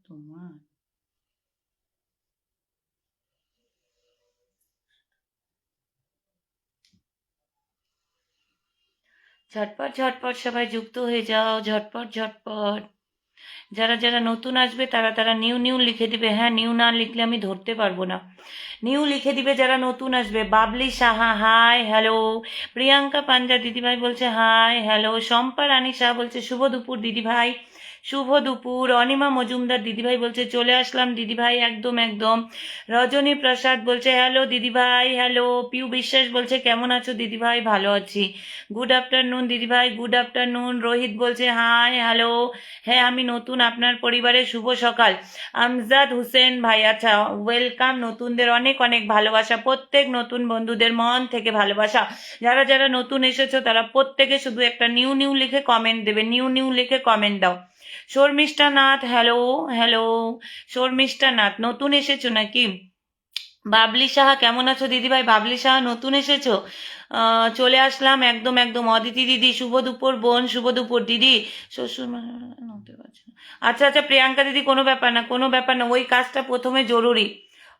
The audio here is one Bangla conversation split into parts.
তোমার ঝটপট ঝটপট সবাই যুক্ত হয়ে যাও, ঝটপট ঝটপট। যারা যারা নতুন আসবে তারা তারা নিউ নিউ লিখে দিবে। হ্যাঁ, নিউ না লিখলে আমি ধরতে পারবো না। নিউ লিখে দিবে যারা নতুন আসবে। Babli Saha hi hello. প্রিয়াঙ্কা পাঞ্জা দিদিভাই বলছে হাই হ্যালো। শম্পা রানী শাহ বলছে শুভ দুপুর দিদিভাই, শুভ দুপুর। অনিমা মজুমদার দিদিভাই বলছে চলে আসলাম দিদিভাই, একদম একদম। রজনী প্রসাদ বলছে হ্যালো দিদিভাই হ্যালো। পিউ বিশ্বাস বলছে কেমন আছো দিদিভাই, ভালো আছি। গুড আফটারনুন দিদিভাই, গুড আফটারনুন। রোহিত বলছে হাই হ্যালো। হ্যাঁ আমি নতুন, আপনার পরিবারে শুভ সকাল। আমজাদ হোসেন ভাই, আচ্ছা ওয়েলকাম। নতুনদের অনেক অনেক ভালোবাসা, প্রত্যেক নতুন বন্ধুদের মন থেকে ভালোবাসা। যারা যারা নতুন এসেছো তারা প্রত্যেকে শুধু একটা নিউ নিউ লিখে কমেন্ট দেবে, নিউ নিউ লিখে কমেন্ট দাও। Sharmistha Nath hello hello. শর্মিষ্ঠা নাথ নতুন এসেছো নাকি? বাবলি সাহা কেমন আছো দিদিভাই? বাবলি সাহা নতুন এসেছো? চলে আসলাম, একদম একদম। অদিতি দিদি শুভ দুপুর। বোন শুভ দুপুর। দিদি শ্বশুর নড়তে পারছে না। আচ্ছা আচ্ছা প্রিয়াঙ্কা দিদি, কোনো ব্যাপার না, কোনো ব্যাপার না। ওই কাজটা প্রথমে জরুরি,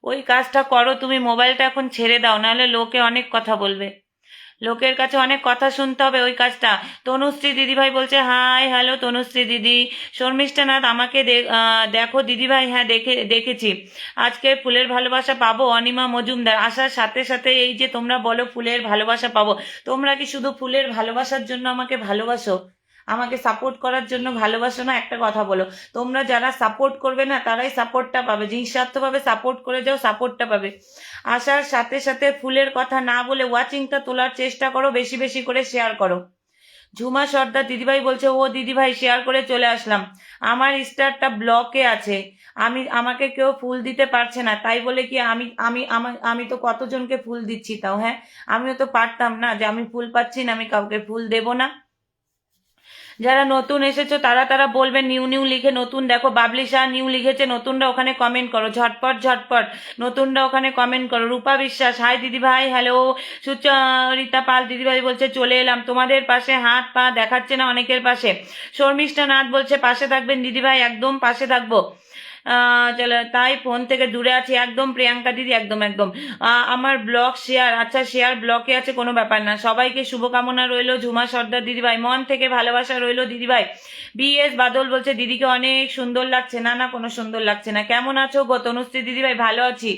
ওই কাজটা করো তুমি। মোবাইলটা এখন ছেড়ে দাও, নাহলে লোকে অনেক কথা বলবে, লোকের কাছে অনেক কথা শুনতে হবে। ওই কাজটা। তনুশ্রী দিদিভাই বলছে হাই হ্যালো। তনুশ্রী দিদি। শর্মিষ্ঠা নাথ আমাকে দেখো দিদিভাই। হ্যাঁ দেখেছি। আজকে ফুলের ভালোবাসা পাবো। অনিমা মজুমদার আসার সাথে সাথে এই যে তোমরা বলো ফুলের ভালোবাসা পাবো, তোমরা কি শুধু ফুলের ভালোবাসার জন্য আমাকে ভালোবাসো, আমাকে সাপোর্ট করার জন্য ভালোবাসো না? একটা কথা বলো, তোমরা যারা সাপোর্ট করবে না তারাই সাপোর্টটা পাবে। নিঃস্বার্থভাবে সাপোর্ট করে যাও, সাপোর্টটা পাবে। আসার সাথে সাথে ফুলের কথা না বলে ওয়াচিংটা তোলার চেষ্টা করো, বেশি বেশি করে শেয়ার করো। ঝুমা সর্দার দিদিভাই বলছে ও দিদিভাই শেয়ার করে চলে আসলাম, আমার স্টারটা ব্লকে আছে, আমাকে কেউ ফুল দিতে পারছে না, তাই বলে কি আমি তো কতজনকে ফুল দিচ্ছি তাও। হ্যাঁ, আমিও তো পারতাম না যে আমি ফুল পাচ্ছি না আমি কাউকে ফুল দেব না। যারা নতুন এসেছো তারা তারা বলবে নিউ নিউ লিখে। নতুন দেখো বাবলি শাহ নিউ লিখেছে, নতুনরা ওখানে কমেন্ট করো, ঝটপট ঝটপট নতুনরা ওখানে কমেন্ট করো। রূপা বিশ্বাস হাই দিদিভাই হ্যালো। সুচরিতা পাল দিদিভাই বলছে চলে এলাম তোমাদের পাশে, হাত পা দেখাচ্ছে না অনেকের পাশে। শর্মিষ্ঠা নাথ বলছে পাশে থাকবেন দিদিভাই, একদম পাশে থাকবো। চলো, তাই ফোন থেকে দূরে আছি একদম। প্রিয়াঙ্কা দিদি একদম একদম। আমার ব্লগ শেয়ার, আচ্ছা শেয়ার ব্লকে আছে, কোনো ব্যাপার না। সবাইকে শুভকামনা রইলো। ঝুমা সর্দার দিদিভাই মন থেকে ভালোবাসা রইলো দিদিভাই। বিএস বাদল বলছে দিদিকে অনেক সুন্দর লাগছে। না না, কোনো সুন্দর লাগছে না। কেমন আছো গো তনুশ্রী দিদিভাই? ভালো আছি।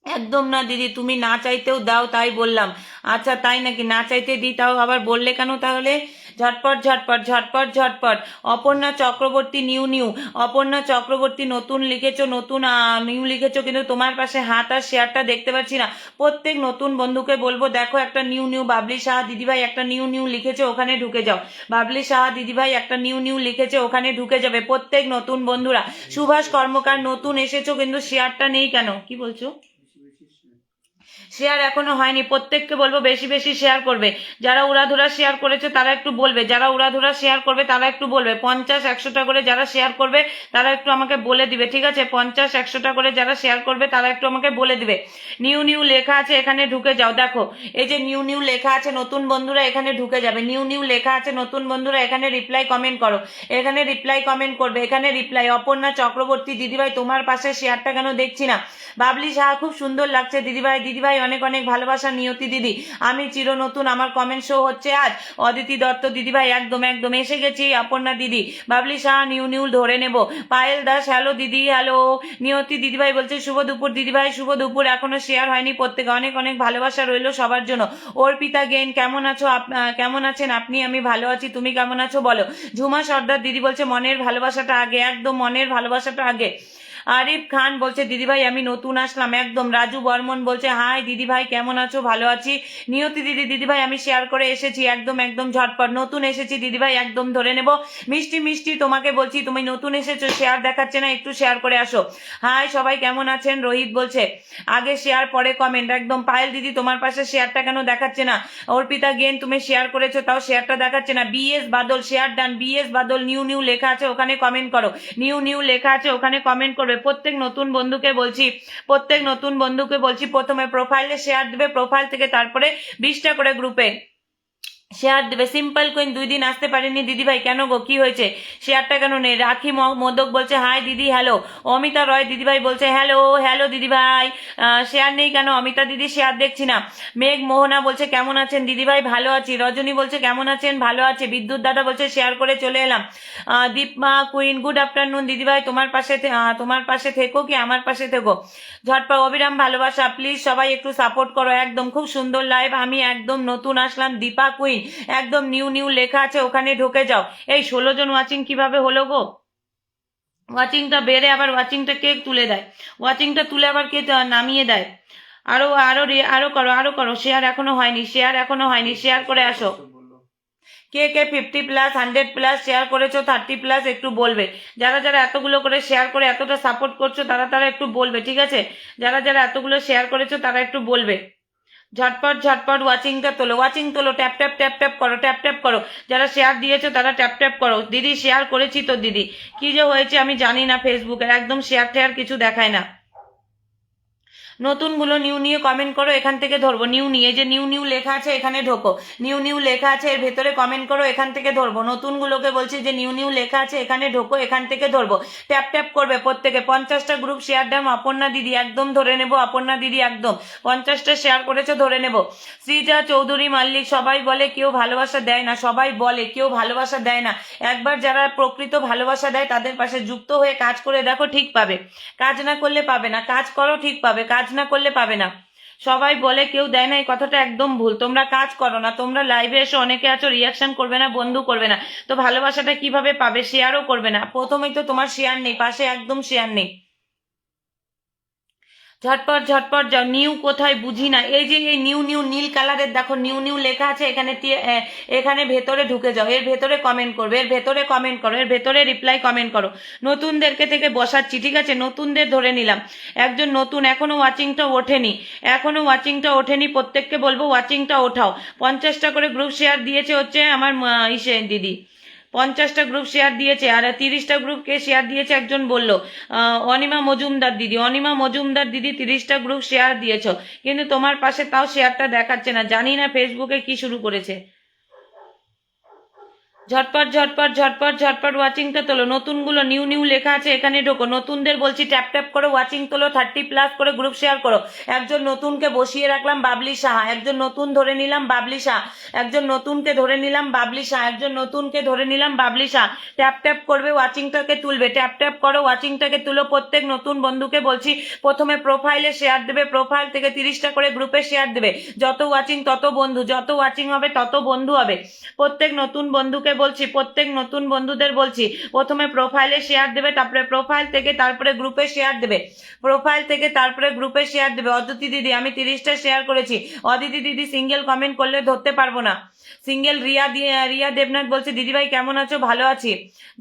একদম না দিদি, তুমি না চাইতেও দাও তাই বললাম। আচ্ছা তাই নাকি? না চাইতে দিই তাও আবার বললে কেন তাহলে? ঝটপট ঝটপট ঝটপট ঝটপট। Aparna Chakraborty new new. অপর্ণা চক্রবর্তী নতুন লিখেছো, নতুন নিউ লিখেছো, কিন্তু তোমার পাশে হাত আর শেয়ারটা দেখতে পাচ্ছি না। প্রত্যেক নতুন বন্ধুকে বলবো দেখো একটা নিউ নিউ। বাবলি সাহা দিদিভাই একটা নিউ নিউ লিখেছে, ওখানে ঢুকে যাও। বাবলি সাহা দিদিভাই একটা নিউ নিউ লিখেছে, ওখানে ঢুকে যাবে প্রত্যেক নতুন বন্ধুরা। সুভাষ কর্মকার নতুন এসেছো কিন্তু শেয়ারটা নেই কেন? কি বলছো? শেয়ার এখনো হয়নি, প্রত্যেককে বলবো বেশি বেশি শেয়ার করবে। যারা উড়াধুরা শেয়ার করেছে তারা একটু বলবে, যারা উড়াধুরা শেয়ার করবে তারা একটু বলবে। 50-100টা করে যারা শেয়ার করবে তারা একটু আমাকে বলে দিবে, ঠিক আছে? 50-100টা করে যারা শেয়ার করবে তারা একটু আমাকে বলে দিবে। নিউ নিউ লেখা আছে, এখানে ঢুকে যাও। দেখো এই যে নিউ নিউ লেখা আছে, নতুন বন্ধুরা এখানে ঢুকে যাবে। নিউ নিউ লেখা আছে, নতুন বন্ধুরা এখানে রিপ্লাই কমেন্ট করো, এখানে রিপ্লাই কমেন্ট করবে, এখানে রিপ্লাই। অপর্ণা চক্রবর্তী দিদিভাই তোমার পাশে শেয়ারটা কেন দেখছি না? বাবলি সাহা খুব সুন্দর লাগছে দিদিভাই। দিদিভাই অনেক অনেক ভালোবাসা। নিয়তি দিদি আমি চির নতুন, আমার কমেন্ট শো হচ্ছে আজ। অদিতি দত্ত দিদিভাই একদম একদম এসে গেছি। অপর্ণা দিদি বাবলি সাহা নিউ নিউ ধরে নেব। পায়েল দাস হ্যালো দিদি হ্যালো। নিয়তি দিদিভাই বলছে শুভ দুপুর দিদিভাই, শুভ দুপুর। এখনো শেয়ার হয়নি, প্রত্যেকে অনেক অনেক ভালোবাসা রইলো সবার জন্য। অর্পিতা গেন কেমন আছো? কেমন আছেন আপনি? আমি ভালো আছি, তুমি কেমন আছো বলো। ঝুমা সর্দার দিদি বলছে মনের ভালোবাসাটা আগে, একদম মনের ভালোবাসাটা আগে। আরিফ খান বলছে দিদিভাই আমি নতুন আসলাম একদম। রাজু বর্মন বলছে হাই দিদিভাই কেমন আছো? ভালো আছি। নিয়তি দিদি দিদিভাই আমি শেয়ার করে এসেছি, একদম একদম ঝটপট নতুন এসেছি দিদিভাই, একদম ধরে নেব। মিষ্টি মিষ্টি তোমাকে বলছি তুমি নতুন এসেছো, শেয়ার দেখাচ্ছে না, একটু শেয়ার করে আসো। হাই সবাই কেমন আছেন? রোহিত বলছে আগে শেয়ার পরে কমেন্ট, একদম। পায়েল দিদি তোমার পাশে শেয়ারটা কেন দেখাচ্ছে না? অর্পিতা গেন তুমি শেয়ার করেছো তাও শেয়ারটা দেখাচ্ছে না। বিএস বাদল শেয়ার ডান। বিএস বাদল নিউ নিউ লেখা আছে ওখানে কমেন্ট করো, নিউ নিউ লেখা আছে ওখানে কমেন্ট করবে। প্রত্যেক নতুন বন্ধুকে বলছি, প্রত্যেক নতুন বন্ধুকে বলছি প্রথমে প্রোফাইলে শেয়ার দেবে, প্রোফাইল থেকে তারপরে 20টা করে গ্রুপে শেয়ার দেবে। সিম্পল কুইন 2 দিন আসতে পারেনি দিদিভাই, কেন গো, কি হয়েছে? শেয়ারটা কেন নেই? রাখি মোদক বলছে হাই দিদি হ্যালো। অমিতা রয় দিদিভাই বলছে হ্যালো হ্যালো দিদিভাই। শেয়ার নেই কেন অমিতা দিদি? শেয়ার দেখছি না। মেঘ মোহনা বলছে কেমন আছেন দিদিভাই? ভালো আছি। রজনী বলছে কেমন আছেন? ভালো আছে। বিদ্যুৎ দাদা বলছে শেয়ার করে চলে এলাম। দীপমা কুইন গুড আফটারনুন দিদিভাই, তোমার পাশে থেকো কি আমার পাশে থেকো? ঝটপা অবিরাম ভালোবাসা, প্লিজ সবাই একটু সাপোর্ট করো। একদম খুব সুন্দর লাইভ, আমি একদম নতুন আসলাম। দীপা কুইন একদম নিউ নিউ লেখা আছে, ওখানে ঢুকে যাও। এই 16 জন ওয়াচিং কিভাবে হলো গো? ওয়াচিংটা বেড়ে আবার ওয়াচিংটা কে তুলে দেয়? ওয়াচিংটা তুলে আবার কে নামিয়ে দেয়? আরো আরো আরো করো, আরো করো। শেয়ার এখনো হয়নি, শেয়ার এখনো হয়নি। শেয়ার করে আসো। কে কে 50+, 100+ শেয়ার করেছো, 30+ একটু বলবে। যারা যারা এতগুলো করে শেয়ার করে এতটা সাপোর্ট করছো তারা তারা একটু বলবে, ঠিক আছে? যারা যারা এতগুলো শেয়ার করেছো তারা একটু বলবে। ঝটপট ঝটপট ওয়াচিংটা তোলো, ওয়াচিং তোলো। ট্যাপ ট্যাপ ট্যাপ ট্যাপ করো, ট্যাপ ট্যাপ করো। যারা শেয়ার দিয়েছো তারা ট্যাপ ট্যাপ করো। দিদি শেয়ার করেছি তো দিদি, কি যে হয়েছে আমি জানি না, ফেসবুকের একদম শেয়ার টেয়ার কিছু দেখায় না। নতুনগুলো নিউ নিয়ে কমেন্ট করো, এখান থেকে ধরবো। নিউ নিয়ে যে নিউ নিউ লেখা আছে এখানে ঢোকো। নিউ নিউ লেখা আছে এর ভেতরে কমেন্ট করো, এখান থেকে ধরবো। নতুনগুলোকে বলছি যে নিউ নিউ লেখা আছে এখানে ঢোকো, এখান থেকে ধরবো। ট্যাপ ট্যাপ করবে প্রত্যেকে। 50টা গ্রুপ শেয়ার দাম অপর্ণা দিদি, একদম ধরে নেবো। অপর্ণা দিদি একদম 50টা শেয়ার করেছো, ধরে নেবো। শ্রীজা চৌধুরী মাল্লিক, সবাই বলে কেউ ভালোবাসা দেয় না, সবাই বলে কেউ ভালোবাসা দেয় না। একবার যারা প্রকৃত ভালোবাসা দেয় তাদের পাশে যুক্ত হয়ে কাজ করে দেখো, ঠিক পাবে। কাজ না করলে পাবে না, কাজ করো ঠিক পাবে, কাজ না করলে পাবে না। সবাই বলে কেউ দেয় না, এই কথাটা একদম ভুল। তোমরা কাজ করো না, তোমরা লাইভে এসে অনেকে আছো রিয়াকশন করবে না, বন্ধু করবে না, তো ভালোবাসাটা কিভাবে পাবে? শেয়ারও করবে না। প্রথমেই তো তোমার শেয়ার নেই, পাশে একদম শেয়ার নেই। ঝটপট ঝটপট যাও। নিউ কোথায় বুঝি না। এই যে এই নিউ নিউ নীল কালারের দেখো নিউ নিউ লেখা আছে, এখানে এখানে ভেতরে ঢুকে যাও। এর ভেতরে কমেন্ট করবে, এর ভেতরে কমেন্ট করো, এর ভেতরে রিপ্লাই কমেন্ট করো। নতুনদেরকে থেকে বসাচ্ছি, ঠিক আছে? নতুনদের ধরে নিলাম। একজন নতুন, এখনো ওয়াচিংটা ওঠেনি, এখনো ওয়াচিংটা ওঠেনি। প্রত্যেককে বলবো ওয়াচিংটা ওঠাও। 50টা করে গ্রুপ শেয়ার দিয়েছে হচ্ছে আমার ইসে দিদি। 50টা গ্রুপ শেয়ার দিয়েছে, আর 30টা গ্রুপকে শেয়ার দিয়েছে একজন বললো অনিমা মজুমদার দিদি। অনিমা মজুমদার দিদি 30টা গ্রুপ শেয়ার দিয়েছো, কিন্তু তোমার পাশে তাও শেয়ারটা দেখাচ্ছে না। জানি না ফেসবুকে কি শুরু করেছে। ঝটপট ঝটপট ঝটপট ঝটপট ওয়াচিংটা তোলো। নতুনগুলো নিউ নিউ লেখা আছে এখানে ঢোকো। নতুনদের বলছি ট্যাপ ট্যাপ করো, ওয়াচিং তোলো। 30+ করে গ্রুপ শেয়ার করো। একজন নতুনকে বসিয়ে রাখলাম, বাবলি সাহা। একজন নতুন ধরে নিলাম, বাবলি সাহা। একজন নতুনকে ধরে নিলাম, বাবলি সাহা। একজন নতুনকে ধরে নিলাম, বাবলি সাহা। ট্যাপ ট্যাপ করবে, ওয়াচিংটাকে তুলবে। ট্যাপ ট্যাপ করো, ওয়াচিংটাকে তুলো। প্রত্যেক নতুন বন্ধুকে বলছি প্রথমে প্রোফাইলে শেয়ার দেবে, প্রোফাইল থেকে 30টা করে গ্রুপে শেয়ার দেবে। যত ওয়াচিং তত বন্ধু, যত ওয়াচিং হবে তত বন্ধু হবে। প্রত্যেক নতুন বন্ধুকে বলছি, প্রত্যেক নতুন বন্ধুদের বলছি প্রথমে প্রোফাইলে শেয়ার দেবে, তারপরে প্রোফাইল থেকে তারপরে গ্রুপে শেয়ার দেবে। প্রোফাইল থেকে তারপরে গ্রুপে শেয়ার দেবে। অদিতি দিদি আমি 30টা শেয়ার করেছি। অদিতি দিদি সিঙ্গেল কমেন্ট করলে ধরতে পারবো না। সিঙ্গেল রিয়া দেবনাথ বলছে দিদিভাই কেমন আছো? ভালো আছি।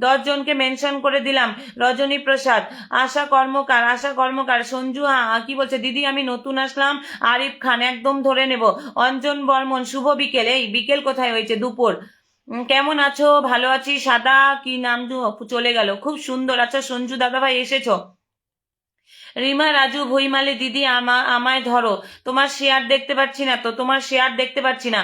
10 জনকে মেনশন করে দিলাম। রজনী প্রসাদ, আশা কর্মকার, সঞ্জু কি বলছে দিদি আমি নতুন আসলাম। আরিফ খান একদম ধরে নেব। অঞ্জন বর্মন, শুভ বিকেল। এই বিকেল কোথায় হয়েছে? দুপুর। কেমন আছো? ভালো আছি। সাদা কি নাম চলে গেল, খুব সুন্দর। আচ্ছা সঞ্জু দাদা ভাই এসেছো। রিমা রাজু ভুইমালি দিদি আমায় ধরো, তোমার শেয়ার দেখতে পাচ্ছি না তো, তোমার শেয়ার দেখতে পাচ্ছি না।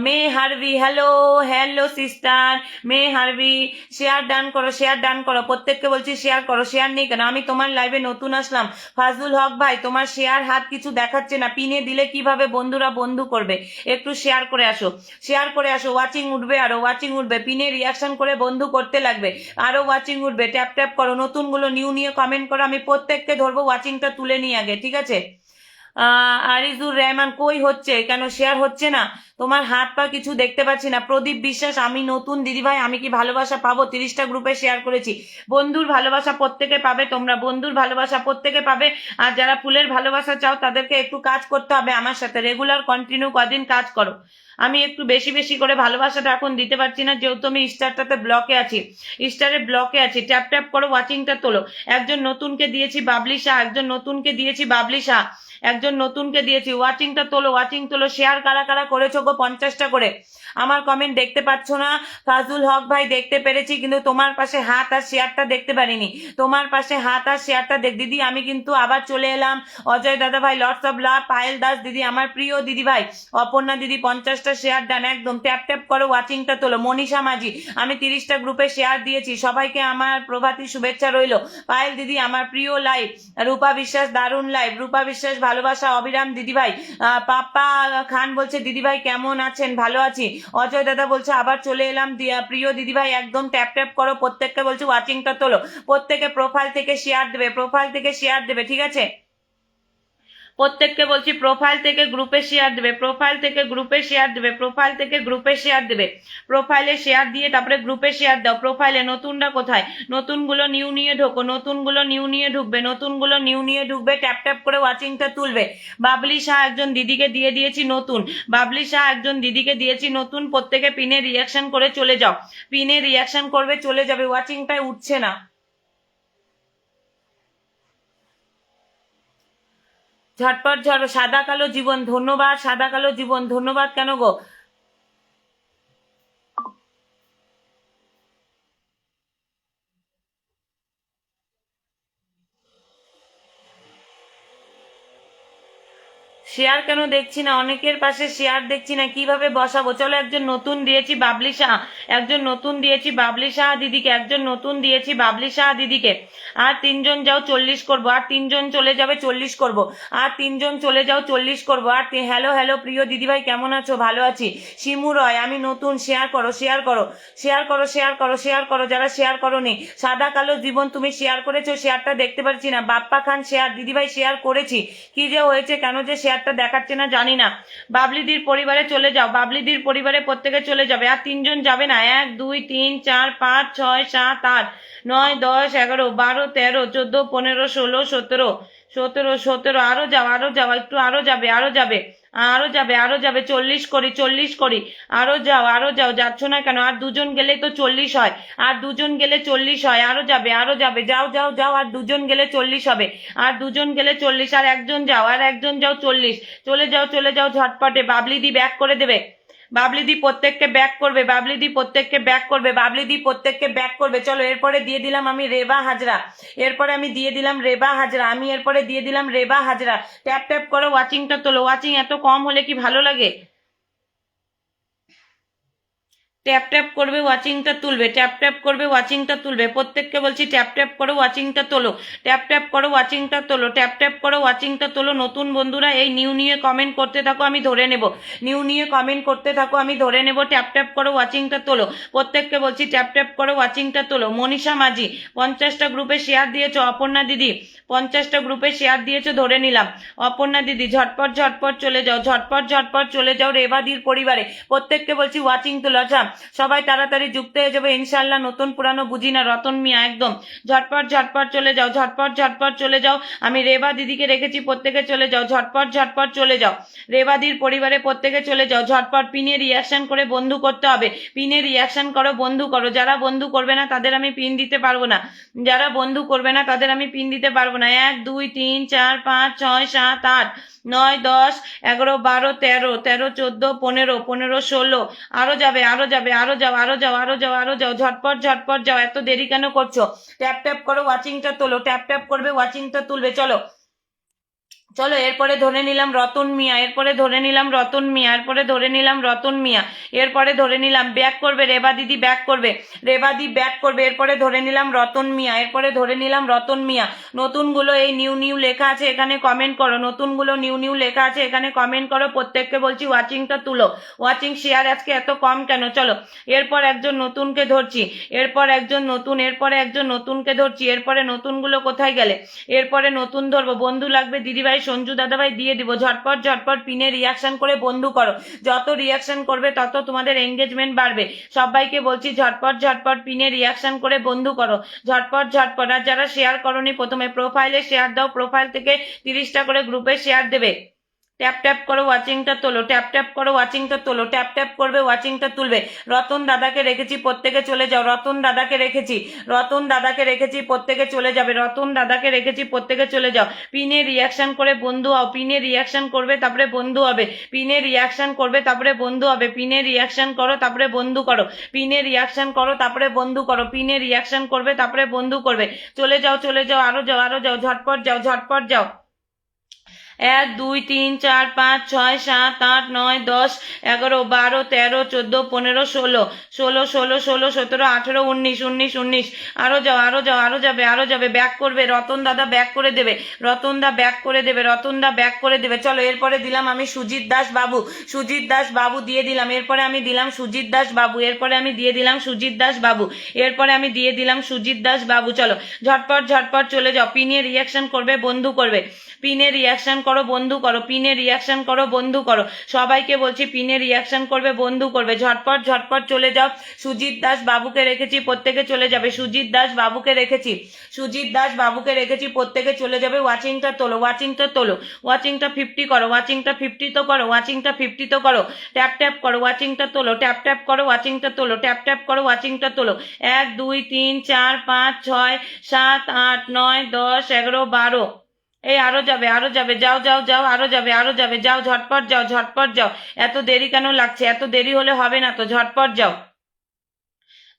মে হারভি, হ্যালো হ্যালো সিস্টার মে হারভি। শেয়ার ডান করো, শেয়ার ডান করো। প্রত্যেককে বলছি শেয়ার করো। শেয়ার নেই কেন? আমি তোমার লাইভে নতুন আসলাম। ফাজলুল হক ভাই তোমার শেয়ার হাত কিছু দেখাচ্ছে না, পিনে দিলে কিভাবে বন্ধুরা বন্ধু করবে? একটু শেয়ার করে আসো, শেয়ার করে আসো। ওয়াচিং উঠবে, আরো ওয়াচিং উঠবে। পিনে রিয়াকশন করে বন্ধু করতে লাগবে, আরো ওয়াচিং উঠবে। ট্যাপ ট্যাপ করো। নতুনগুলো নিউ নিয়ে কমেন্ট করো। আমি প্রত্যেককে ধরবো, ওয়াচিংটা তুলে নিই আগে, ঠিক আছে? আরিজুর রহমান কই হচ্ছে কেন? শেয়ার হচ্ছে না, তোমার হাত পা কিছু দেখতে পাচ্ছি না। প্রদীপ বিশ্বাস আমি নতুন দিদিভাই, আমি কি ভালোবাসা পাবো? 30টা গ্রুপে শেয়ার করেছি। বন্ধুর ভালোবাসা প্রত্যেকে পাবে, তোমরা বন্ধুর ভালোবাসা প্রত্যেকে পাবে। আর যারা ফুলের ভালোবাসা চাও তাদেরকে একটু কাজ করতে হবে আমার সাথে, রেগুলার কন্টিনিউ কদিন কাজ করো। আমি একটু বেশি বেশি করে ভালোবাসাটা এখন দিতে পারছি না, যেহেতু আমি স্টারটাতে ব্লকে আছি, স্টারে ব্লকে আছি। ট্যাপ ট্যাপ করো, ওয়াচিংটা তোলো। একজন নতুনকে দিয়েছি বাবলি শাহ, একজন নতুনকে দিয়েছি বাবলি শাহ। একজন নতুনকে দিয়েছি, ওয়াচিংটা তোলো, ওয়াচিং তোলো। শেয়ার কারা কারা করেছো গো 50টা করে? আমার কমেন্ট দেখতে পাচ্ছ না? ফাজুল হক ভাই দেখতে পেরেছি, কিন্তু তোমার পাশে হাত আর শেয়ারটা দেখতে পারিনি। তোমার পাশে হাত আর শেয়ারটা দিদি আমি কিন্তু আবার চলে এলাম। অজয় দাদা ভাই lots of love. Payel Das দিদি আমার প্রিয় দিদি ভাই। অপর্ণা দিদি 50টা শেয়ার ডান, একদম ট্যাপ ট্যাপ করো, ওয়াচিংটা তোলো। মনীষা মাঝি আমি 30টা গ্রুপে শেয়ার দিয়েছি, সবাইকে আমার প্রভাতী শুভেচ্ছা রইল। পায়েল দিদি আমার প্রিয় লাইভ। রূপা বিশ্বাস দারুণ লাইভ। রূপা বিশ্বাস ভালোবাসা। অবিরাম দিদি ভাই। পাপ্পা খান বলছে দিদি ভাই কেমন আছেন? ভালো আছি। অজয় দাদা বলছে আবার চলে এলাম। প্রিয় দিদি ভাই একদম ট্যাপ ট্যাপ করো, প্রত্যেককে বলছে ওয়াচিংটা তোলো। প্রত্যেকে প্রোফাইল থেকে শেয়ার দেবে, প্রোফাইল থেকে শেয়ার দেবে, ঠিক আছে? প্রত্যেককে বলছি প্রোফাইল থেকে গ্রুপে শেয়ার দেবে, প্রোফাইল থেকে গ্রুপে শেয়ার দেবে, প্রোফাইল থেকে গ্রুপে শেয়ার দেবে। প্রোফাইলে শেয়ার দিয়ে তারপরে গ্রুপে শেয়ার দাও। প্রোফাইলে নতুনরা কোথায়? নতুনগুলো নিউ নিয়ে ঢোকো, নতুনগুলো নিউ নিয়ে ঢুকবে, নতুনগুলো নিউ নিয়ে ঢুকবে, ট্যাপ ট্যাপ করে ওয়াচিংটা তুলবে। বাবলি শাহ একজন দিদিকে দিয়ে দিয়েছি নতুন, বাবলি শাহ একজন দিদিকে দিয়েছি নতুন। প্রত্যেকে পিনে রিয়াকশন করে চলে যাও, পিনে রিয়াকশন করবে, চলে যাবে। ওয়াচিংটাই উঠছে না। ঝটপট ঝড়। সাদা কালো জীবন ধন্যবাদ, সাদা কালো জীবন ধন্যবাদ। কেন গো? শেয়ার কেন দেখছি না? অনেকের পাশে শেয়ার দেখছি না, কিভাবে বসাবো? চলো, একজন নতুন দিয়েছি বাবলি শাহ, একজন নতুন দিয়েছি বাবলি শাহ দিদিকে, একজন নতুন দিয়েছি বাবলি শাহ দিদিকে। আর 3জন যাও 40 করবো, আর 3জন চলে যাবে 40 করবো, আর 3জন চলে যাও 40 করবো। আর হ্যালো হ্যালো প্রিয় দিদিভাই কেমন আছো? ভালো আছি। শিমু রয় আমি নতুন। শেয়ার করো, শেয়ার করো, শেয়ার করো, শেয়ার করো, শেয়ার করো, যারা শেয়ার করোনি। সাদা কালো জীবন তুমি শেয়ার করেছো, শেয়ারটা দেখতে পাচ্ছি না। বাপ্পা খান শেয়ার দিদিভাই শেয়ার করেছি, কি যে হয়েছে, কেন যে শেয়ারটা দেখাচ্ছে না জানি না। বাবলিদির পরিবারে চলে যাও, বাবলিদির পরিবারে প্রত্যেকে চলে যাবে। আর 3জন যাবে না? 1 2 3 4 5 6 7 8 9 10 11 12 13 14 15 16 17 17 17 আরো যাও, আরো যাও, একটু আরো যাবে, আরো যাবে, আরো যাবে, আরো যাবে। 40 করি, 40 করি। আরো যাও, আরো যাও, যাচ্ছ না কেন? আর 2জন গেলেই তো 40 হয়, আর 2জন গেলে 40 হয়। আরো যাবে, আরো যাবে, যাও যাও যাও। আর 2জন গেলে 40 হবে, আর 2জন গেলে 40। আর একজন যাও, আর একজন যাও 40। চলে যাও, চলে যাও ঝটপটে। বাবলিদি ব্যাক করে দেবে, বাবলিদি প্রত্যেককে ব্যাক করবে, বাবলিদি প্রত্যেককে ব্যাক করবে, বাবলিদি প্রত্যেককে ব্যাক করবে। চলো, এরপরে দিয়ে দিলাম আমি রেবা হাজরা, এরপরে আমি দিয়ে দিলাম রেবা হাজরা, আমি এরপরে দিয়ে দিলাম রেবা হাজরা। ট্যাপ ট্যাপ করো, ওয়াচিংটা তোলো। ওয়াচিং এত কম হলে কি ভালো লাগে? ট্যাপ ট্যাপ করবে, ওয়াচিংটা তুলবে, ট্যাপ ট্যাপ করবে, ওয়াচিংটা তুলবে। প্রত্যেককে বলছি ট্যাপ ট্যাপ করো, ওয়াচিংটা তোলো, ট্যাপ ট্যাপ করো, ওয়াচিংটা তোলো, ট্যাপ ট্যাপ করো, ওয়াচিংটা তোলো। নতুন বন্ধুরা এই নিউ নিয়ে কমেন্ট করতে থাকো, আমি ধরে নেব। নিউ নিয়ে কমেন্ট করতে থাকো, আমি ধরে নেব। ট্যাপ ট্যাপ করো, ওয়াচিংটা তোলো। প্রত্যেককে বলছি ট্যাপ ট্যাপ করো, ওয়াচিংটা তোলো। মনীষা মাঝি 50টা গ্রুপে শেয়ার দিয়েছো। অপর্ণা দিদি 50টা গ্রুপে শেয়ার দিয়েছো, ধরে নিলাম। অপর্ণা দিদি ঝটপট ঝটপট চলে যাও, ঝটপট ঝটপট চলে যাও রেবাদির পরিবারে। প্রত্যেককে বলছি ওয়াচিং তোলো। আচ্ছা, সবাই তাড়াতাড়ি যুক্ত হয়ে যাবে ইনশাল্লাহ। নতুন পুরানো বুঝি না, রতন মিয়া একদম। ঝটপট ঝটপট চলে যাও, ঝটপট ঝটপট চলে যাও। আমি রেবা দিদিকে রেখেছি, প্রত্যেকে চলে যাও, ঝটপট ঝটপট চলে যাও। রেবাদির পরিবারে প্রত্যেকে চলে যাও, ঝটপট। পিনে রিয়াকশন করে বন্ধু করতে হবে, পিনে রিয়াকশন করো, বন্ধু করো। যারা বন্ধু করবে না তাদের আমি পিন দিতে পারবো না, যারা বন্ধু করবে না তাদের আমি পিন দিতে পারবো না। 1 2 3 4 5 6 7 8 9 10 11 12 13 13 14 15 15 16 আরো যাবে, আরো যাবে, আরো যাও, আরো যাও, আরো যাও, আরো যাও। ঝটপট ঝটপট যাও, এত দেরি কেন করছো? ট্যাপ ট্যাপ করো, ওয়াচিংটা তোলো, ট্যাপ ট্যাপ করবে, ওয়াচিংটা তুলবে। চলো চলো, এরপরে ধরে নিলাম রতন মিয়া, এরপরে ধরে নিলাম রতন মিয়া, এরপরে ধরে নিলাম রতন মিয়া, এরপরে ধরে নিলাম ব্যাক করবে রেবা দিদি, ব্যাক করবে রেবা দি, ব্যাক করবে। এরপরে ধরে নিলাম রতন মিয়া, এরপরে ধরে নিলাম রতন মিয়া। নতুনগুলো এই নিউ নিউ লেখা আছে এখানে কমেন্ট করো, নতুনগুলো নিউ নিউ লেখা আছে এখানে কমেন্ট করো। প্রত্যেককে বলছি ওয়াচিংটা তুলো, ওয়াচিং শেয়ার আজকে এত কম কেন? চলো, এরপর একজন নতুনকে ধরছি, এরপর একজন নতুন, এরপরে একজন নতুনকে ধরছি। এরপরে নতুনগুলো কোথায় গেলে? এরপরে নতুন ধরবো। বন্ধু লাগবে দিদিভাই, সঞ্জু দাদাভাই দিয়ে দিব। ঝটপট ঝটপট পিনে রিয়াকশন করে বন্ধু করো, যত রিয়াকশন করবে তত তোমাদের এঙ্গেজমেন্ট বাড়বে। সবাইকে বলছি ঝটপট ঝটপট পিনে রিয়াকশন করে বন্ধু করো, ঝটপট ঝটপট। আর যারা শেয়ার করোনি প্রথমে প্রোফাইলে শেয়ার দাও, প্রোফাইল থেকে 30টা করে গ্রুপে শেয়ার দেবে। ট্যাপ ট্যাপ করো ওয়াচিংটা তোলো, ট্যাপ ট্যাপ করো ওয়াচিংটা তোলো, ট্যাপ ট্যাপ করবে ওয়াচিংটা তুলবে। রতন দাদাকে রেখেছি, প্রত্যেকে চলে যাও। রতন দাদাকে রেখেছি, রতন দাদাকে রেখেছি, প্রত্যেকে চলে যাবে। রতন দাদাকে রেখেছি, প্রত্যেকে চলে যাও। পিনে রিয়াকশন করে বন্ধু হও, পিনে রিয়াকশন করবে তারপরে বন্ধু হবে, পিনে রিয়াকশন করবে তারপরে বন্ধু হবে, পিনে রিয়াকশন করো তারপরে বন্ধু করো, পিনে রিয়াকশন করো তারপরে বন্ধু করো, পিনে রিয়াকশন করবে তারপরে বন্ধু করবে। চলে যাও চলে যাও, আরো যাও আরো যাও, ঝটপট যাও ঝটপট যাও। 1 2 3 4 5 6 7 8 9 10 11 12 13 14 15 16 16 16 16 17 18 19 19 19। আরো যাও আরো যাও, আরো যাবে আরো যাবে। ব্যাক করবে, রতন দাদা ব্যাক করে দেবে, রতন দা ব্যাক করে দেবে, রতন দা ব্যাক করে দেবে। চলো এরপরে দিলাম আমি সুজিত দাস বাবু, সুজিত দাস বাবু দিয়ে দিলাম। এরপরে আমি দিলাম সুজিত দাস বাবু, এরপরে আমি দিয়ে দিলাম সুজিত দাস বাবু, এরপরে আমি দিয়ে দিলাম সুজিত দাস বাবু। চলো ঝটপট ঝটপট চলে যাও। পিনে রিয়াকশন করবে বন্ধু করবে, পিনে রিয়াকশন করো বন্ধু করো, পিনে রিয়াকশন করো বন্ধু করো। সবাইকে বলছি পিনে রিয়াকশন করবে বন্ধু করবে। ঝটপট ঝটপট চলে যাও। সুজিত দাস বাবুকে রেখেছি, প্রত্যেকে চলে যাবে। সুজিত দাস বাবুকে রেখেছি, সুজিত দাস বাবুকে রেখেছি, প্রত্যেকে চলে যাবে। ওয়াচিংটা তোলো, ওয়াচিংটা তোলো, ওয়াচিংটা 50 করো, ওয়াচিংটা 50 তো করো, ওয়াচিংটা 50 তো করো। ট্যাপ ট্যাপ করো, ওয়াচিংটা তোলো, ট্যাপ ট্যাপ করো, ওয়াচিংটা তোলো, ট্যাপ ট্যাপ করো, ওয়াচিংটা তোলো। 1 2 3 4 5 6 7 8 9 10 11 12। এই আরো যাবে আরো যাবে, যাও যাও যাও, আরো যাবে আরো যাবে, যাও ঝটপট যাও ঝটপট যাও। এত দেরি কেন লাগছে? এত দেরি হলে হবে না তো, ঝটপট যাও,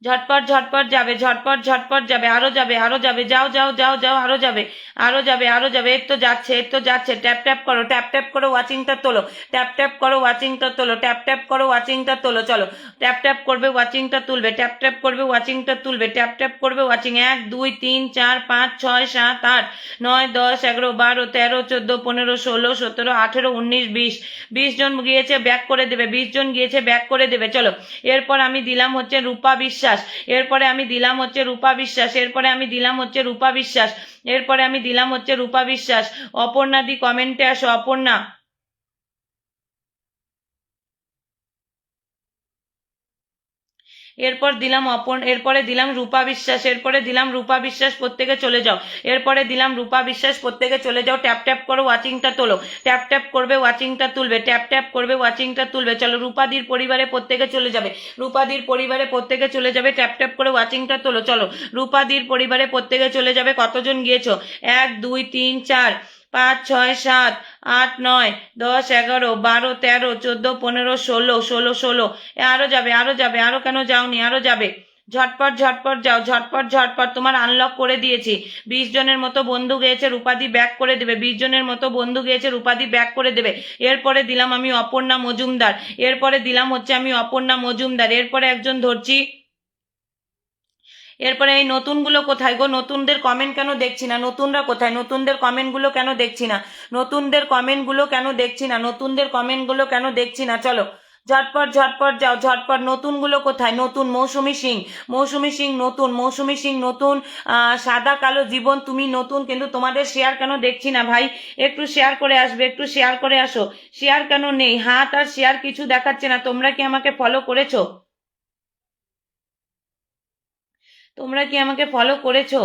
ঝটপট ঝটপট যাবে, ঝটপট ঝটপট যাবে, আরো যাবে আরো যাবে, যাও যাও যাও যাও, আরো যাবে আরো যাবে আরো যাবে। এর তো যাচ্ছে এর তো যাচ্ছে। ট্যাপ ট্যাপ করো, ট্যাপ ট্যাপ করো, ওয়াচিংটা তোলো, ট্যাপ ট্যাপ করো, ওয়াচিংটা তোলো, ট্যাপ ট্যাপ করো, ওয়াচিংটা তোলো। চলো ট্যাপ ট্যাপ করবে ওয়াচিংটা তুলবে, ট্যাপ ট্যাপ করবে ওয়াচিংটা তুলবে, ট্যাপ ট্যাপ করবে ওয়াচিং। 1 2 3 4 5 6 7 8 9 10 11 12 13 14 15 16 17 18 19 20। 20 জন গিয়েছে ব্যাক করে দেবে, 20 জন গিয়েছে ব্যাক করে দেবে। চলো এরপর আমি দিলাম হচ্ছে রূপা বিশ্বাস, এরপরে আমি দিলাম হচ্ছে রূপা বিশ্বাস, এরপরে আমি দিলাম হচ্ছে রূপা বিশ্বাস, এরপরে আমি দিলাম হচ্ছে রূপা বিশ্বাস। অপর্ণা দি কমেন্টে আসো, অপর্ণা। এরপর দিলাম এরপরে দিলাম রূপা বিশ্বাস, এরপরে দিলাম রূপা বিশ্বাস, প্রত্যেকে চলে যাও। এরপরে দিলাম রূপা বিশ্বাস, প্রত্যেকে চলে যাও। ট্যাপ ট্যাপ করো, ওয়াচিংটা তোলো, ট্যাপ ট্যাপ করবে ওয়াচিংটা তুলবে, ট্যাপ ট্যাপ করবে ওয়াচিংটা তুলবে। চলো রূপাদির পরিবারে প্রত্যেকে চলে যাবে, রূপাদির পরিবারে প্রত্যেকে চলে যাবে। ট্যাপ ট্যাপ করে ওয়াচিংটা তোলো। চলো রূপাদির পরিবারে প্রত্যেকে চলে যাবে। কতজন গিয়েছো? 1 2 3 4 5 6 7 8 9 10 11 12 13 14 15 16 16 16। আরো যাবে আরো যাবে, আরো কেন যাওনি? আরো যাবে। ঝটপট ঝটপট যাও, ঝটপট ঝটপট। তোমার আনলক করে দিয়েছি। 20 জনের মতো বন্ধু গিয়েছে, রূপাদি ব্যাক করে দেবে। 20 জনের মতো বন্ধু গিয়েছে, রূপাদি ব্যাক করে দেবে। এরপরে দিলাম আমি অপর্ণা মজুমদার, এরপরে দিলাম হচ্ছে আমি অপর্ণা মজুমদার। এরপরে একজন ধরছি। এরপরে এই নতুনগুলো কোথায় গো? নতুনদের কমেন্ট কেন দেখছি না? নতুনরা কোথায়? নতুনদের কমেন্টগুলো কেন দেখছি না? নতুনদের কমেন্টগুলো কেন দেখছি না? নতুনদের কমেন্টগুলো কেন দেখছি না? চলো ঝটপট ঝটপট যাও, ঝটপট। নতুনগুলো কোথায়? নতুন মৌসুমী সিং, মৌসুমী সিং নতুন, মৌসুমী সিং নতুন। সাদা কালো জীবন তুমি নতুন, কিন্তু তোমাদের শেয়ার কেন দেখছি না ভাই? একটু শেয়ার করে আসবে, একটু শেয়ার করে আসো। শেয়ার কেন নেই? হাত আর শেয়ার কিছু দেখাচ্ছে না। তোমরা কি আমাকে ফলো করেছো? তোমরা কি আমাকে ফলো করেছো?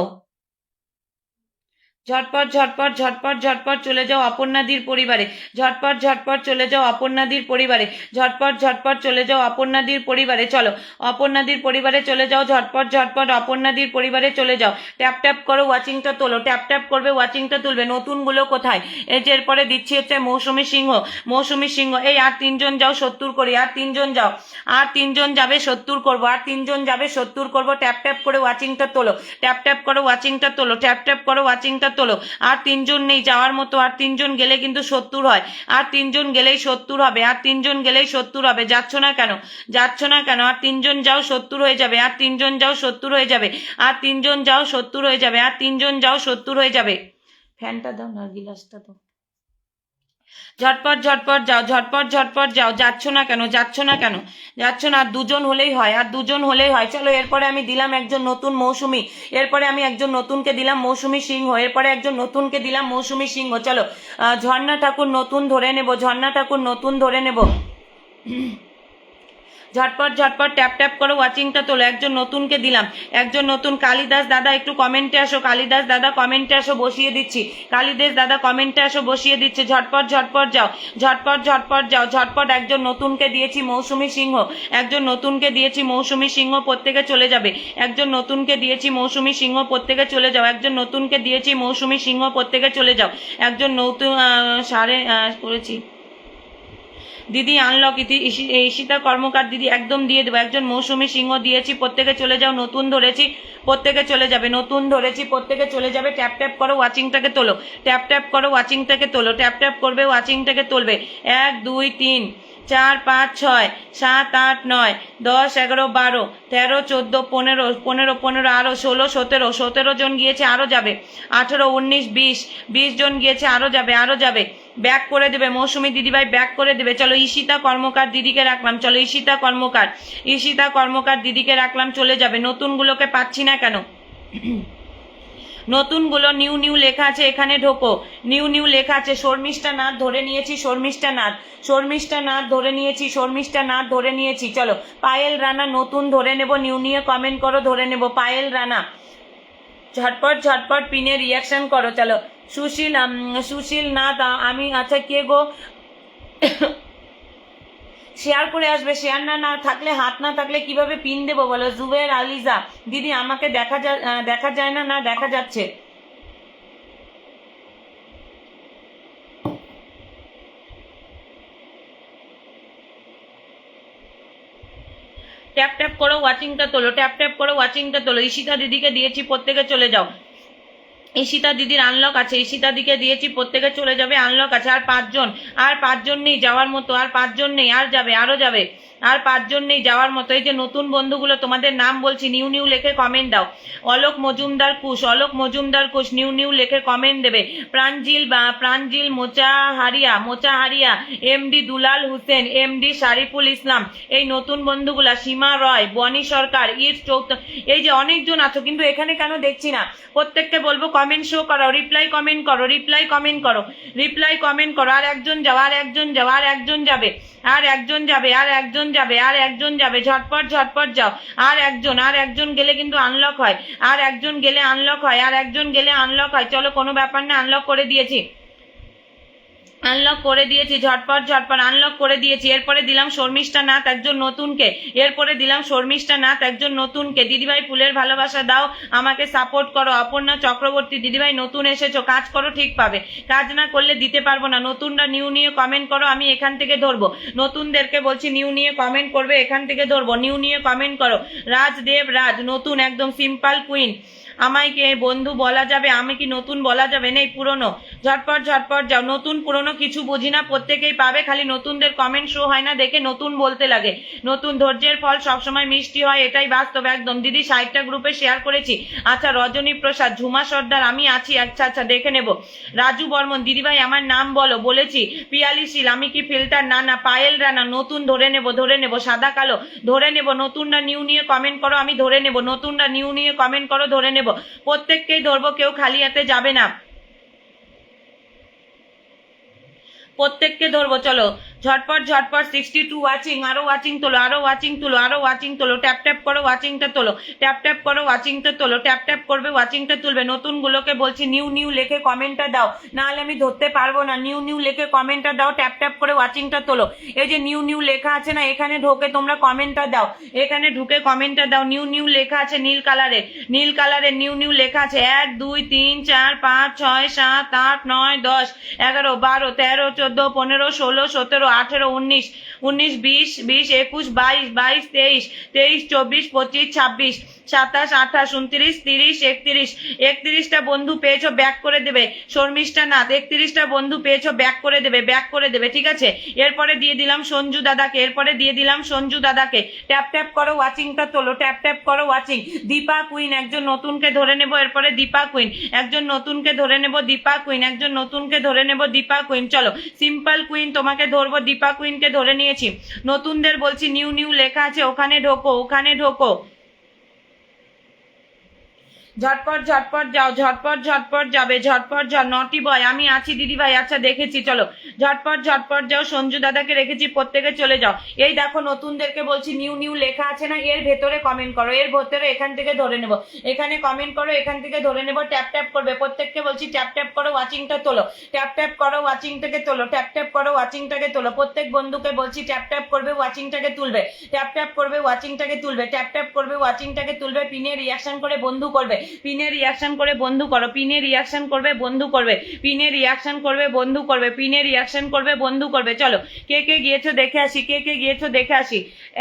ঝটপট ঝটপট ঝটপট ঝটপট চলে যাও অপর্ণাদির পরিবারে, ঝটপট ঝটপট চলে যাও অপর্ণাদির পরিবারে, ঝটপট ঝটপট চলে যাও অপর্ণাদির পরিবারে। চলো অপর্ণাদির পরিবারে চলে যাও, ঝটপট ঝটপট অপর্ণাদির পরিবারে চলে যাও। ট্যাপ ট্যাপ করো, ওয়াচিংটা তোলো, ট্যাপ ট্যাপ করবে, ওয়াচিংটা তুলবে। নতুনগুলো কোথায়? এই যে এরপরে দিচ্ছি হচ্ছে মৌসুমী সিংহ, মৌসুমী সিংহ। এই আর 3 জন যাও, 70 করি। আর 3 জন যাও, আর 3 জন যাবে, 70 করবো। আর 3 জন যাবে, 70 করবো। ট্যাপ ট্যাপ করে ওয়াচিংটা তোলো, ট্যাপ ট্যাপ করো, ওয়াচিংটা তোলো, ট্যাপ ট্যাপ করো, ওয়াচিংটা তোলো। আর 3 জন নেই যাওয়ার মতো। আর 3 জন গেলে কিন্তু 70 হয়। আর 3 জন গেলেই 70 হবে। আর 3 জন গেলেই 70 হবে। যাচ্ছ না কেন? যাচ্ছ না কেন? আর 3 জন যাও, 70 হয়ে যাবে। আর 3 জন যাও, 70 হয়ে যাবে। আর 3 জন যাও, 70 হয়ে যাবে। আর 3 জন যাও, 70 হয়ে যাবে। ফ্যানটা দাও না, গিলাসটা দাও। ঝটপট ঝটপট যাও, ঝটপট ঝটপট যাও। যাচ্ছ না কেন? যাচ্ছ না কেন? যাচ্ছ না? আর 2 জন হলেই হয়, আর 2 জন হলেই হয়। চলো এরপরে আমি দিলাম একজন নতুন মৌসুমী, এরপরে আমি একজন নতুনকে দিলাম মৌসুমী সিংহ, এরপরে একজন নতুনকে দিলাম মৌসুমী সিংহ। চলো ঝর্ণা ঠাকুর নতুন ধরে নেব, ঝর্ণা ঠাকুর নতুন ধরে নেব। ঝটপট ঝটপট ট্যাপ ট্যাপ করো, ওয়াচিংটা তোলো। একজন নতুনকে দিলাম, একজন নতুন কালিদাস দাদা একটু কমেন্টে আসো, কালিদাস দাদা কমেন্টে আসো, বসিয়ে দিচ্ছি। কালিদাস দাদা কমেন্টে আসো, বসিয়ে দিচ্ছে। ঝটপট ঝটপট যাও, ঝটপট ঝটপট যাও, ঝটপট। একজন নতুনকে দিয়েছি মৌসুমী সিংহ, একজন নতুনকে দিয়েছি মৌসুমী সিংহ, প্রত্যেকে চলে যাবে। একজন নতুনকে দিয়েছি মৌসুমী সিংহ, প্রত্যেকে চলে যাও। একজন নতুনকে দিয়েছি মৌসুমী সিংহ, প্রত্যেকে চলে যাও। একজন নতুন সাড়ে করেছি দিদি আনলক ঈশিতা কর্মকার দিদি একদম দিয়ে দেবো। একজন মৌসুমী সিংহ দিয়েছি, প্রত্যেকে চলে যাও। নতুন ধরেছি, প্রত্যেকে চলে যাবে। নতুন ধরেছি, প্রত্যেকে চলে যাবে। ট্যাপ ট্যাপ করো, ওয়াচিংটাকে তোলো। ট্যাপ ট্যাপ করো, ওয়াচিংটাকে তোলো। ট্যাপ ট্যাপ করবে, ওয়াচিংটাকে তুলবে। 1 2 3 4 5 6 7 8 9 10 11 12 13 14 15 15 15 আরো 16 17 17 জন গিয়েছে, আরো যাবে। 18 19 20 20 জন গিয়েছে, আরো যাবে, আরো যাবে। ব্যাক করে দেবে মৌসুমী দিদিভাই, ব্যাক করে দেবে। চলো ঈশিতা কর্মকার দিদিকে রাখলাম, চলো ঈশিতা কর্মকার, ঈশিতা কর্মকার দিদিকে রাখলাম, চলে যাবে। নতুনগুলোকে পাচ্ছি না কেন? নতুনগুলো নিউ নিউ লেখা আছে, এখানে ঢোকো। নিউ নিউ লেখা আছে। শর্মিষ্ঠা নাথ ধরে নিয়েছি, শর্মিষ্ঠা নাথ, শর্মিষ্ঠা নাথ ধরে নিয়েছি, শর্মিষ্ঠা নাথ ধরে নিয়েছি। চলো পায়েল রানা নতুন ধরে নেব, নিউ নিয়ে কমেন্ট করো, ধরে নেব পায়েল রানা। ঝটপট ঝটপট পিনে রিয়াকশন করো। চলো সুশীল, সুশীল নাথ, আমি আচ্ছা কে গো? শেয়ার করে আসবে, শেয়ার না থাকলে, হাত না থাকলে কিভাবে পিন দেবো বলো? জুবের আলিজা দিদি আমাকে দেখা যায় না, না দেখা যাচ্ছে। ট্যাপ ট্যাপ করো, ওয়াচিংটা তোলো। ট্যাপ ট্যাপ করো, ওয়াচিংটা তোলো। ঈশিতা দিদিকে দিয়েছি, প্রত্যেকে চলে যাও। ঈশিতা দিদির আনলক আছে, ঈশিতা দিকে দিয়েছি, প্রত্যেকে চলে যাবে। আনলক আছে। আর 5 জন, আর 5 জন নেই যাওয়ার মতো, আর 5 জন নেই, আর যাবে, আরো যাবে। আর 5 জন নেই যাওয়ার মতো। এই যে নতুন বন্ধুগুলো, তোমাদের নাম বলছি, নিউ নিউ লেখে কমেন্ট দাও। অলোক মজুমদার কুশ, অলোক মজুমদার কুশ নিউ নিউ লেখে কমেন্ট দেবে। প্রাঞ্জিল মোচাহারিয়া, এমডি দুলাল হোসেন, এমডি শারিফুল ইসলাম, এই নতুন বন্ধুগুলা, সীমা রয়, বনি সরকার, এই যে অনেকজন আছো, কিন্তু এখানে কেন দেখছি না? প্রত্যেককে বলবো কমেন্ট শো করো, রিপ্লাই কমেন্ট করো, রিপ্লাই কমেন্ট করো, রিপ্লাই কমেন্ট করো। আর একজন যাও, আর একজন যাও, আর একজন যাবে, আর একজন যাবে, আর একজন যাবে, আর একজন যাবে। ঝটপট ঝটপট যাও। আর একজন গেলে কিন্তু আনলক হয়, আর একজন গেলে আনলক হয়, আর একজন গেলে আনলক হয়। চলো কোনো ব্যাপার না, আনলক করে দিয়েছি, আনলক করে দিয়েছি। ঝটপট ঝটপট আনলক করে দিয়েছি। এরপরে দিলাম শর্মিষ্ঠা নাথ একজন নতুনকে, এরপরে দিলাম শর্মিষ্ঠা নাথ একজন নতুনকে। দিদিভাই ফুলের ভালোবাসা দাও, আমাকে সাপোর্ট করো। অপর্ণা চক্রবর্তী দিদিভাই নতুন এসেছো, কাজ করো, ঠিক পাবে। কাজ না করলে দিতে পারবো না। নতুনরা নিউ নিয়ে কমেন্ট করো, আমি এখান থেকে ধরবো। নতুনদেরকে বলছি নিউ নিয়ে কমেন্ট করবে, এখান থেকে ধরবো। নিউ নিয়ে কমেন্ট করো। রাজদেব রাজ নতুন, একদম সিম্পল কুইন। আমায় কি বন্ধু বলা যাবে? আমি কি নতুন বলা যাবে? নেই পুরনো। ঝটপট ঝটপট যাও। নতুন পুরনো কিছু বুঝি না, প্রত্যেকেই পাবে, খালি নতুনদের কমেন্ট শো হয় না দেখে নতুন বলতে লাগে। নতুন ধৈর্যের ফল সবসময় মিষ্টি হয়, এটাই বাস্তব একদম। দিদি 60টা গ্রুপে শেয়ার করেছি। আচ্ছা রজনী প্রসাদ, ঝুমা সর্দার, আমি আছি। আচ্ছা আচ্ছা দেখে নেব। রাজু বর্মন দিদিভাই আমার নাম বলো, বলেছি। পিয়ালি শীল, আমি কি ফিল্টার? না না। পায়েল রানা নতুন, ধরে নেব, ধরে নেব। সাদা কালো ধরে নেব। নতুনরা নিউ নিয়ে কমেন্ট করো, আমি ধরে নেব। নতুনরা নিউ নিয়ে কমেন্ট করো, ধরে নেব। প্রত্যেককেই ধরবো, কেউ খালি হাতে যাবে না, প্রত্যেককে ধরবো। চলো ঝটপট ঝটপট। 62 ওয়াচিং, আরো ওয়াচিং তোলো, আরো ওয়াচিং তোলো, আরো ওয়াচিং তোলো। ট্যাপ ট্যাপ করো, ওয়াচিংটা তোলো। ট্যাপ ট্যাপ করো, ওয়াচিংটা তোলো। ট্যাপ ট্যাপ করবে, ওয়াচিংটা তুলবে। নতুন গুলোকে বলছি নিউ নিউ লেখে কমেন্টটা দাও, নাহলে আমি ধরতে পারবো না। নিউ নিউ লেখে কমেন্টটা দাও। ট্যাপ ট্যাপ করে ওয়াচিংটা তোলো। এই যে নিউ নিউ লেখা আছে না, এখানে ঢোকে তোমরা কমেন্টটা দাও, এখানে ঢুকে কমেন্টটা দাও। নিউ নিউ লেখা আছে নীল কালারে, নীল কালারে নিউ নিউ লেখা আছে। 1 2 3 4 5 6 7 8 9 10 11 12 13 14 15 16 17 18 19 19 20 20 21 22 22 23 23 24 25 26 27 28 29 30 31 31টা বন্ধু পেয়েছো, ব্যাক করে দেবে। শর্মিষ্ঠা নাথ 31টা বন্ধু পেয়েছো, ব্যাক করে দেবে, ব্যাক করে দেবে, ঠিক আছে। এরপরে দিয়ে দিলাম সঞ্জু দাদাকে, এরপরে দিয়ে দিলাম সঞ্জু দাদাকে। ট্যাপ ট্যাপ করো, ওয়াচিংটা তোলো। ট্যাপ ট্যাপ করো, ওয়াচিং। দীপা কুইন একজন নতুনকে ধরে নেব, এরপরে দীপা কুইন একজন নতুনকে ধরে নেব। দীপা কুইন একজন নতুনকে ধরে নেব। দীপা কুইন চলো। সিম্পল কুইন তোমাকে ধরবো, দীপা কুইনকে ধরে নিয়েছি। নতুনদের বলছি নিউ নিউ লেখা আছে, ওখানে ঢোকো, ওখানে ঢোকো। ঝটপট ঝটপট যাও, ঝটপট ঝটপট যাবে, ঝটপট নটি বয় আমি আছি দিদি ভাই, আচ্ছা দেখেছি, চলো ঝটপট ঝটপট যাও, সঞ্জু দাদাকে রেখেছি, প্রত্যেকে চলে যাও। এই দেখো নতুনদেরকে বলছি নিউ নিউ লেখা আছে না, এর ভেতরে কমেন্ট করো, এর ভেতরে এখান থেকে ধরে নেবো, এখানে কমেন্ট করো, এখান থেকে ধরে নেবো, ট্যাপ ট্যাপ করবে, প্রত্যেককে বলছি ট্যাপ ট্যাপ করো, ওয়াচিংটা তোলো, ট্যাপ ট্যাপ করো, ওয়াচিং থেকে তোলো, ট্যাপ ট্যাপ করো, ওয়াচিংটাকে তোলো, প্রত্যেক বন্ধুকে বলছি ট্যাপ ট্যাপ করবে, ওয়াচিংটাকে তুলবে, ট্যাপ ট্যাপ করবে, ওয়াচিংটাকে তুলবে, ট্যাপ ট্যাপ করবে, ওয়াচিংটাকে তুলবে, পিনে রিয়াকশন করে বন্ধু করবে, পিনে রিয়াকশন করে বন্ধু করো, পিনে রিয়াকশন করবে বন্ধু করবে, পিনে রিয়াকশন করবে বন্ধু করবে, পিনে রিয়াকশন করবে বন্ধু করবে। চলো কে কে গিয়েছো দেখে আসি, কে কে গিয়েছো দেখে আসি।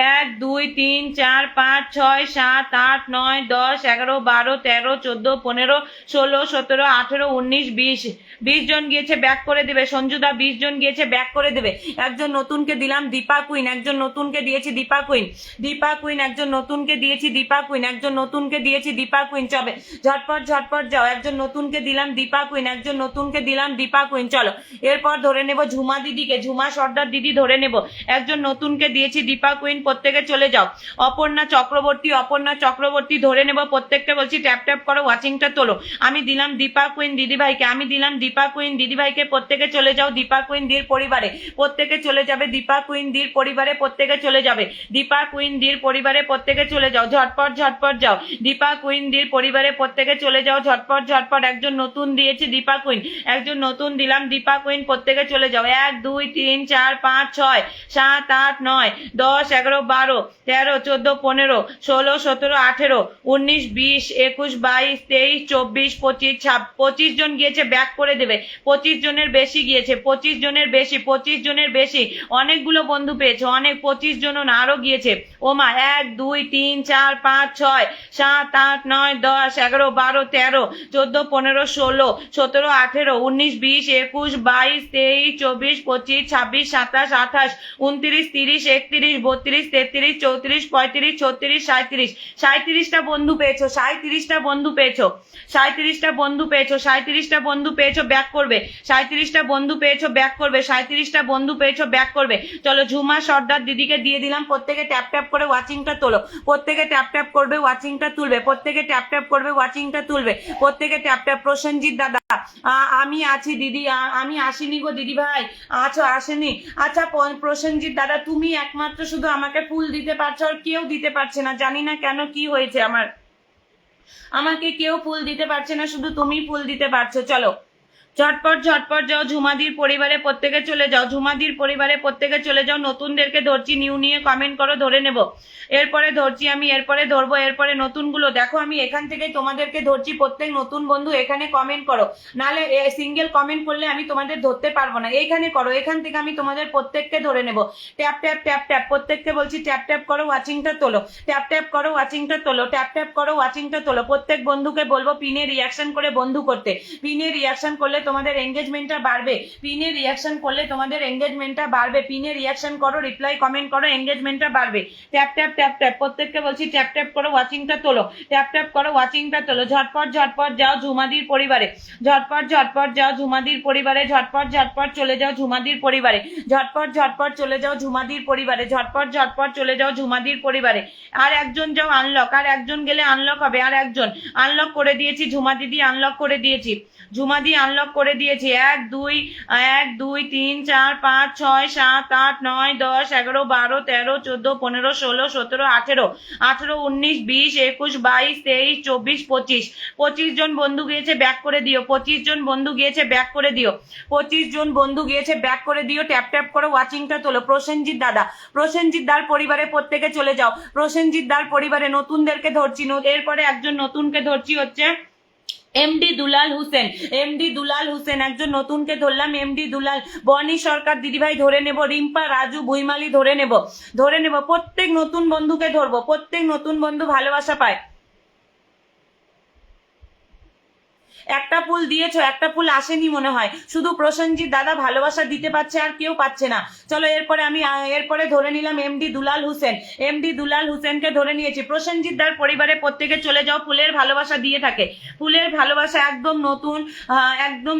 1 2 3 4 5 6 7 8 9 10 11 12 13 14 15 16 17 18 19 20 20 জন গিয়েছে, ব্যাক করে দেবে সঞ্জুদা, 20 জন গিয়েছে, ব্যাক করে দেবে। একজন নতুনকে দিলাম দীপা কুইন, একজন নতুনকে দিয়েছি দীপা কুইন, দীপা কুইন, একজন নতুনকে দিয়েছি দীপা কুইন, একজন নতুনকে দিয়েছি দীপা কুইন, চবে ঝটপট ঝটপট যাও, একজন নতুনকে দিলাম দীপা কুইন, একজন নতুনকে দিলাম দীপা কুইন। চলো এরপর ধরে নেব ঝুমা দিদিকে, ঝুমা সর্দার দিদি ধরে নেব, একজন নতুনকে দিয়েছি দীপা কুইন, প্রত্যেকে চলে যাও। অপর্ণা চক্রবর্তী, অপর্ণা চক্রবর্তী ধরে নেব, প্রত্যেককে বলছি ট্যাপ ট্যাপ করো, ওয়াচিংটা তোলো। আমি দিলাম দীপা কুইন দিদিভাইকে, আমি দিলাম দীপা কুইন দিদিভাইকে, প্রত্যেকে চলে যাও দীপা কুইন দির পরিবারে, প্রত্যেকে চলে যাবে দীপা কুইন দির পরিবারে, প্রত্যেকে চলে যাবে দীপা কুইন দির পরিবারে, প্রত্যেকে চলে যাও, ঝটপট ঝটপট যাও, দীপা কুইন দির পরিবারে প্রত্যেকে চলে যাও, ঝটপট ঝটপট। একজন নতুন দিয়েছি দীপা কুইন, একজন নতুন দিলাম দীপা কুইন, প্রত্যেকে চলে যাও। 1 2 3 4 5 6 7 8 9 10 11 12 13 14 15 16 17 18 19 20 21 22 23 24 25 25 জন গিয়েছে, ব্যাক করে দেবে, 25 জনের বেশি গিয়েছে, 25 জনের বেশি, 25 জনের বেশি, অনেকগুলো বন্ধু পেয়েছে, অনেক, 25 জন না আরো গিয়েছে। ওমা 1 2 3 4 5 6 7 8 9 10 11 12 13 14 15 16 17 18 19 20 21 22 23 24 25 26 27 28 29 30 31 32 33 34 35 36 37 37টা বন্ধু পেয়েছো, 37টা বন্ধু পেয়েছো, 37টা বন্ধু পেয়েছো, 37টা বন্ধু পেয়েছো, ব্যাক করবে, 37টা বন্ধু পেয়েছো, ব্যাক করবে, 37টা বন্ধু পেয়েছো, ব্যাক করবে। চলো ঝুমা সর্দার দিদিকে দিয়ে দিলাম, প্রত্যেকে ট্যাপ ট্যাপ করে ওয়াচিংটা তোলো, প্রত্যেকে ট্যাপ ট্যাপ করবে, ওয়াচিংটা তুলবে, প্রত্যেকে ট্যাপ ট্যাপ করবে, ওয়াচিংটা তুলবে, প্রত্যেকে ট্যাপ ট্যাপ। প্রসেনজিৎ দাদা আমি আছি দিদি, আমি আসিনি গো দিদি ভাই, আচ্ছা আসেনি, আচ্ছা প্রসেনজিৎ দাদা তুমি একমাত্র শুধু আমাকে ফুল দিতে পারছো, আর কেউ দিতে পারছে না, জানি না কেন কি হয়েছে আমার, আমাকে কেউ ফুল দিতে পারছে না, শুধু তুমি ফুল দিতে পারছো। চলো ঝটপট ঝটপট যাও, ঝুমাদির পরিবারে প্রত্যেকে চলে যাও, ঝুমাদির পরিবারে প্রত্যেকে চলে যাও। নতুনদেরকে ধরছি, নিউ নিয়ে কমেন্ট করো, ধরে নেব, এরপরে ধরছি আমি, এরপরে ধরবো, এরপরে নতুনগুলো দেখো, আমি এখান থেকে তোমাদেরকে ধরছি, প্রত্যেক নতুন বন্ধু এখানে কমেন্ট করো, নাহলে সিঙ্গেল কমেন্ট করলে আমি তোমাদের ধরতে পারবো না, এইখানে করো, এখান থেকে আমি তোমাদের প্রত্যেককে ধরে নেব। ট্যাপ ট্যাপ ট্যাপ ট্যাপ, প্রত্যেককে বলছি ট্যাপ ট্যাপ করো, ওয়াচিংটা তোলো, ট্যাপ ট্যাপ করো, ওয়াচিংটা তোলো, ট্যাপ ট্যাপ করো, ওয়াচিংটা তোলো। প্রত্যেক বন্ধুকে বলবো পিনে রিয়াকশন করে বন্ধু করতে, পিনে রিয়াকশন করলে তোমাদের এঙ্গেজমেন্টটা বাড়বে, পিনে রিয়াকশন করলে তোমাদের এঙ্গেজমেন্টটা বাড়বে, পিনে রিয়াকশন করো, রিপ্লাই কমেন্ট করো, এঙ্গেজমেন্টটা বাড়বে। ট্যাপ ট্যাপ ট্যাপ ট্যাপ, প্রত্যেককে বলছি ট্যাপ ট্যাপ করো, ওয়াচিংটা তোলো, ট্যাপ ট্যাপ করো, ওয়াচিংটা তোলো। ঝটপট ঝটপট যাও ঝুমাদির পরিবারে, ঝটপট ঝটপট যাও ঝুমাদির পরিবারে, ঝটপট ঝটপট চলে যাও ঝুমাদির পরিবারে, ঝটপট ঝটপট চলে যাও ঝুমাদির পরিবারে, ঝটপট ঝটপট চলে যাও ঝুমাদির পরিবারে। আর একজন যাও আনলক, আর একজন গেলে আনলক হবে, আর একজন আনলক করে দিয়েছি, ঝুমা দিদি আনলক করে দিয়েছি, ঝুমাদি আনলক করে দিয়েছি। 1 2 1 2 3 4 5 6 7 8 9 10 11 12 13 14 15 16 17 18 18 19 20 21 22 23 24 25 25 জন বন্ধু গিয়েছে, ব্যাক করে দিও, 25 জন বন্ধু গিয়েছে, ব্যাক করে দিও, 25 জন বন্ধু গিয়েছে, ব্যাক করে দিও। ট্যাপ ট্যাপ করো, ওয়াচিংটা তোলো। প্রসেনজিৎ দাদা, প্রসেনজিৎ দার পরিবারে প্রত্যেকে চলে যাও, প্রসেনজিৎ দার পরিবারে নতুনদেরকে ধরছি, এরপরে একজন নতুনকে ধরছি হচ্ছে এমডি দুলাল হোসেন, এমডি দুলাল হোসেন, একজন নতুনকে ধরলাম, এমডি দুলাল। বনি সরকার দিদিভাই ধরে নেব, রিম্পা রাজু ভুইমালি ধরে নেব, ধরে নেব, প্রত্যেক নতুন বন্ধুকে ধরবো, প্রত্যেক নতুন বন্ধু ভালোবাসা পায়। একটা ফুল দিয়েছো, একটা ফুল আসেনি মনে হয়, শুধু প্রসেনজিৎ দাদা ভালোবাসা দিতে পারছে, আর কেউ পাচ্ছে না। চলো এরপরে ধরে নিলাম এমডি দুলাল হোসেন। এমডি দুলাল হোসেনকে ধরে নিয়েছি। প্রসেনজিৎ দার পরিবারে প্রত্যেকে চলে যাও, ফুলের ভালোবাসা দিয়ে থাকে, ফুলের ভালোবাসা একদম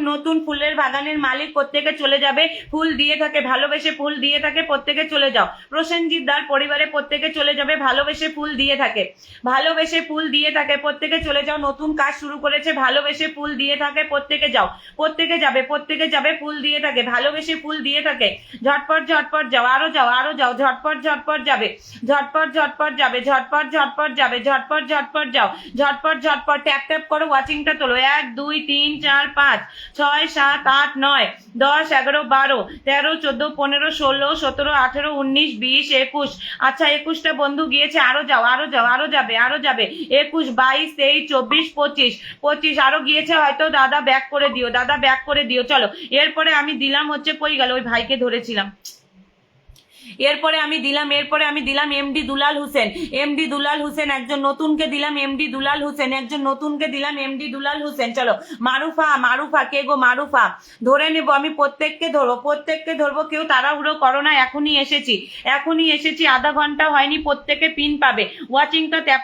নতুন ফুলের বাগানের মালিক প্রত্যেকে চলে যাবে, ফুল দিয়ে থাকে, ভালোবেসে ফুল দিয়ে থাকে, প্রত্যেকে চলে যাও। প্রসেনজিৎ দার পরিবারে প্রত্যেকে চলে যাবে, ভালোবেসে ফুল দিয়ে থাকে, ভালোবেসে ফুল দিয়ে থাকে, প্রত্যেকে চলে যাও। নতুন কাজ শুরু করেছে, ভালোবেসে ফুল দিয়ে থাকে, প্রত্যেকে যাও, প্রত্যেকে যাবে, ফুল দিয়ে থাকে, ভালোবেসে ফুল দিয়ে থাকে। ঝটপট ঝটপট যাও, আরো যাও, ঝটপট যাবে, ঝটপট যাবে, ঝটপট যাও, ট্যাপ ট্যাপ করো, ওয়াচিংটা তোলো। 1 2 3 4 5 6 7 8 9 10 11 12 13 14 15 16 17 18 19 20 21। আচ্ছা 21টা বন্ধু গিয়েছে, আরো যাবে 21 22 23 24 25 আরো গিয়েছে হয়তো। দাদা ব্যাক করে দিও, চলো। এরপরে আমি দিলাম হচ্ছে, কই গেল ওই ভাইকে ধরেছিলাম, এরপরে আমি দিলাম এমডি দুলাল হোসেন। এমডি দুলাল হোসেন একজন নতুনকে দিলাম, এমডি দুলাল হোসেন। চলো মারুফা কে গো? মারুফা ধরে নেবো আমি, প্রত্যেককে ধরবো, কেউ তাড়াহুড়ো করো না, এখনই এসেছি, আধা ঘন্টা হয়নি, প্রত্যেকে পিন পাবে। ওয়াচিংটা ট্যাপ